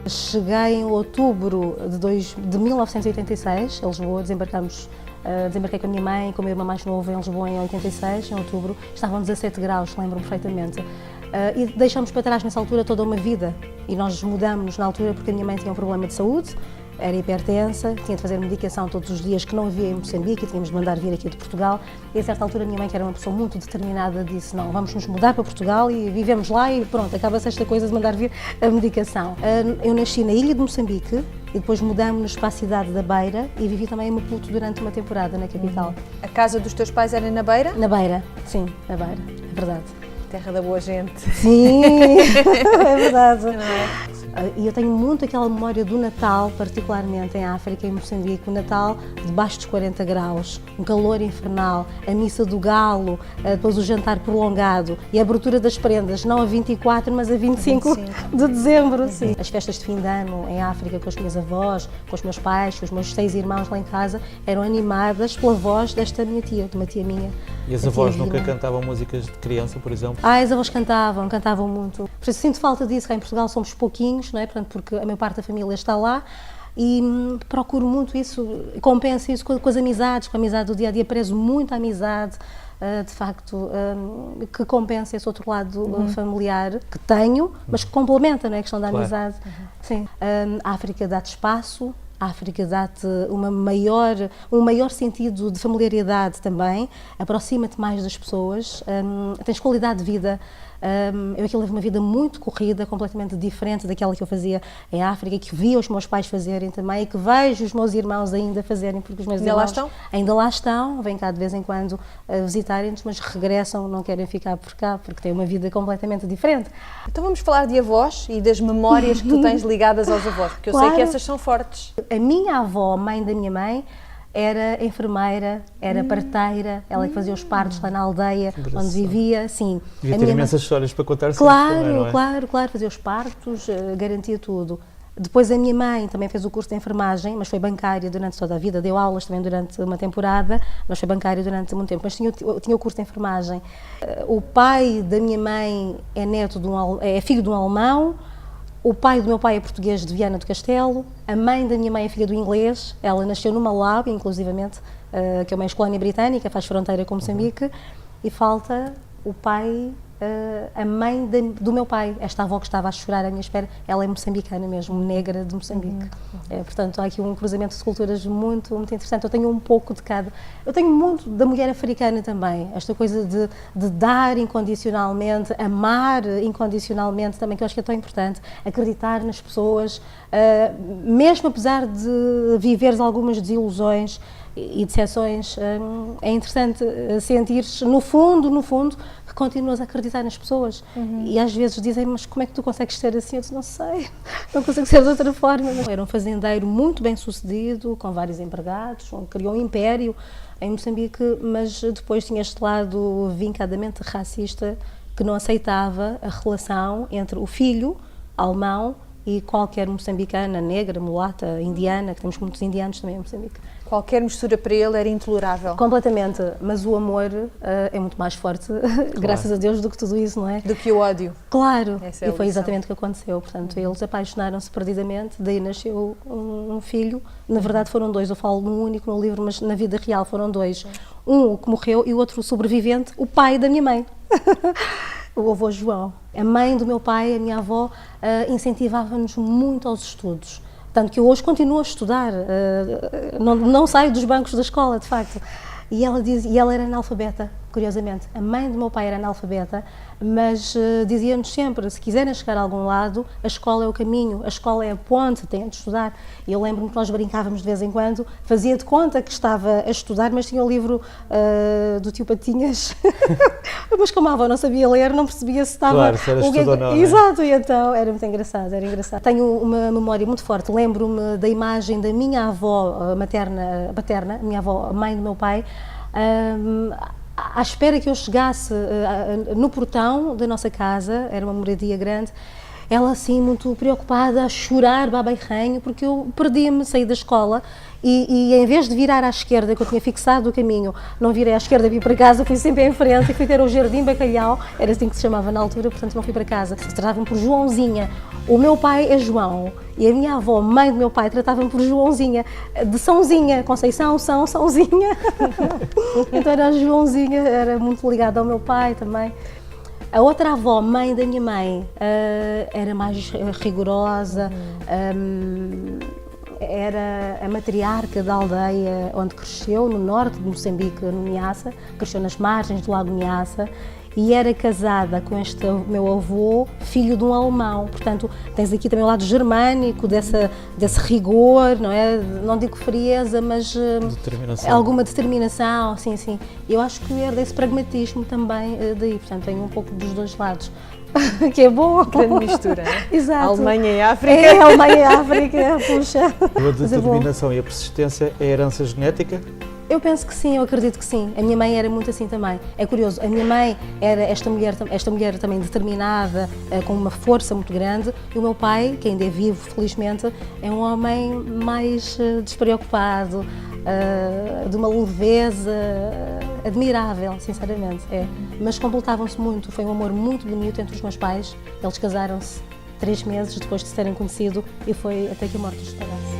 Cheguei em outubro de 1986, em Lisboa, desembarquei com a minha mãe e com o meu irmão mais novo em Lisboa em 86, em outubro. Estavam 17 graus, lembro-me perfeitamente. E deixamos para trás nessa altura toda uma vida. E nós mudamos na altura porque a minha mãe tinha um problema de saúde, era hipertensa, tinha de fazer medicação todos os dias que não havia em Moçambique e tínhamos de mandar vir aqui de Portugal. E a certa altura a minha mãe, que era uma pessoa muito determinada, disse: não, vamos nos mudar para Portugal e vivemos lá e pronto, acaba-se esta coisa de mandar vir a medicação. Eu nasci na ilha de Moçambique e depois mudámos-nos para a cidade da Beira e vivi também em Maputo durante uma temporada na capital. A casa dos teus pais era na Beira? Na Beira, sim, na Beira, é verdade. Terra da boa gente. Sim, é verdade. Não é? E eu tenho muito aquela memória do Natal, particularmente em África, em Moçambique, o Natal debaixo dos 40 graus, um calor infernal, a missa do galo, depois o jantar prolongado e a abertura das prendas, não a 24, mas a 25 de dezembro. Sim. As festas de fim de ano em África, com as minhas avós, com os meus pais, com os meus 6 irmãos lá em casa, eram animadas pela voz desta minha tia, de uma tia minha. E as avós nunca cantavam músicas de criança, por exemplo? As avós cantavam muito. Por isso sinto falta disso, cá em Portugal somos pouquinhos, não é? Portanto, porque a maior parte da família está lá e procuro muito isso, compenso isso com as amizades, com a amizade do dia-a-dia, prezo muito a amizade, de facto, que compensa esse outro lado familiar que tenho, mas que complementa, não é? A questão da amizade. Sim. A África dá-te espaço, a África dá-te um maior sentido de familiaridade também, aproxima-te mais das pessoas, tens qualidade de vida. Eu aqui levo uma vida muito corrida, completamente diferente daquela que eu fazia em África, que via os meus pais fazerem também e que vejo os meus irmãos ainda fazerem, porque os meus irmãos ainda lá estão, vêm cá de vez em quando visitarem-nos, mas regressam, não querem ficar por cá, porque têm uma vida completamente diferente. Então vamos falar de avós e das memórias que tu tens ligadas aos avós, porque eu sei que essas são fortes. A minha avó, mãe da minha mãe, era enfermeira, era parteira, ela que fazia os partos lá na aldeia onde vivia, sim. Devia ter imensas histórias para contar sempre também, não é? Claro, fazia os partos, garantia tudo. Depois a minha mãe também fez o curso de enfermagem, mas foi bancária durante toda a vida, deu aulas também durante uma temporada, mas foi bancária durante muito tempo, mas tinha o curso de enfermagem. O pai da minha mãe é filho de um alemão. O pai do meu pai é português de Viana do Castelo, a mãe da minha mãe é filha do inglês, ela nasceu numa Malábia, inclusivamente, que é uma ex-colónia britânica, faz fronteira com Moçambique, e falta o pai, a mãe do meu pai, esta avó que estava a chorar à minha espera, ela é moçambicana mesmo, negra de Moçambique. Portanto, há aqui um cruzamento de culturas muito, muito interessante. Eu tenho um pouco de cada. Eu tenho muito da mulher africana também, esta coisa de dar incondicionalmente, amar incondicionalmente também, que eu acho que é tão importante, acreditar nas pessoas, mesmo apesar de viveres algumas desilusões e decepções, é interessante sentir-se, no fundo, que continuas a acreditar nas pessoas. E às vezes dizem: mas como é que tu consegues ser assim? Eu disse: não sei, não consigo ser de outra forma. Era um fazendeiro muito bem sucedido, com vários empregados, criou um império em Moçambique, mas depois tinha este lado vincadamente racista, que não aceitava a relação entre o filho alemão e qualquer moçambicana, negra, mulata, indiana, que temos muitos indianos também em Moçambique. Qualquer mistura para ele era intolerável. Completamente, mas o amor é muito mais forte, graças a Deus, do que tudo isso, não é? Do que o ódio. Claro, e foi exatamente o que aconteceu. Portanto, eles apaixonaram-se perdidamente, daí nasceu um filho. Na verdade foram dois, eu falo num único no livro, mas na vida real foram dois. Um que morreu e o outro sobrevivente, o pai da minha mãe. O avô João. A mãe do meu pai, a minha avó, incentivava-nos muito aos estudos. Tanto que eu hoje continuo a estudar, não saio dos bancos da escola, de facto. E ela era analfabeta, curiosamente. A mãe do meu pai era analfabeta, mas dizia-nos sempre: se quiserem chegar a algum lado, a escola é o caminho, a escola é a ponte, têm de estudar. E eu lembro-me que nós brincávamos de vez em quando, fazia de conta que estava a estudar, mas tinha o livro do tio Patinhas. Mas como a avó não sabia ler, não percebia se estava... Claro, se era estudo ou não. Exato, e então era muito engraçado, era engraçado. Tenho uma memória muito forte, lembro-me da imagem da minha avó paterna, minha avó, a mãe do meu pai, à espera que eu chegasse no portão da nossa casa, era uma moradia grande, ela assim muito preocupada, a chorar, baba e ranho, porque eu perdi-me, saí da escola e em vez de virar à esquerda, que eu tinha fixado o caminho, não virei à esquerda, vim para casa, fui sempre em frente e fui ter o Jardim Bacalhau, era assim que se chamava na altura, portanto não fui para casa. Se tratavam por Joãozinha O meu pai é João e a minha avó, mãe do meu pai, tratava-me por Joãozinha, de Sãozinha, Conceição, Sãozinha. Então era Joãozinha, era muito ligada ao meu pai também. A outra avó, mãe da minha mãe, era mais rigorosa, era a matriarca da aldeia onde cresceu, no norte de Moçambique, no Niassa, cresceu nas margens do lago Niassa, e era casada com este meu avô, filho de um alemão. Portanto, tens aqui também o lado germânico, desse rigor, não é? Não digo frieza, mas alguma determinação, sim, sim. Eu acho que herdei esse pragmatismo também daí, portanto, tenho um pouco dos dois lados. Que é bom. Grande mistura, né? Exato. Alemanha e África. É, a Alemanha e África, puxa. A determinação e a persistência é herança genética? Eu penso que sim, eu acredito que sim. A minha mãe era muito assim também. É curioso, a minha mãe era esta mulher também determinada, com uma força muito grande, e o meu pai, que ainda é vivo, felizmente, é um homem mais despreocupado, de uma leveza admirável, sinceramente. É. Mas completavam-se muito, foi um amor muito bonito entre os meus pais. Eles casaram-se 3 meses depois de se terem conhecido e foi até que a morte os separasse.